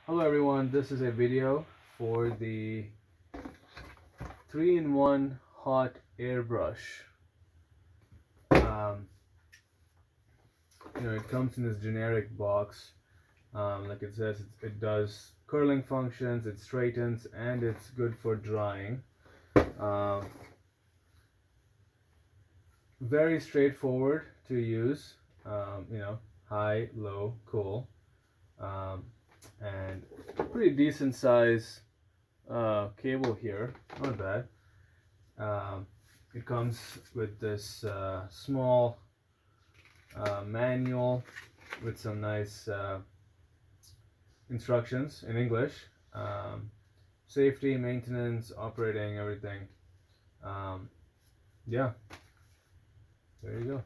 Hello everyone, this is a video for the 3-in-1 hot airbrush. It comes in this generic box. Like it says, it does curling functions, it straightens, and it's good for drying. Very straightforward to use. High, low, cool, and pretty decent size cable here. Not bad. It comes with this small manual with some nice instructions in English. Safety, maintenance, operating, everything. Yeah, there you go.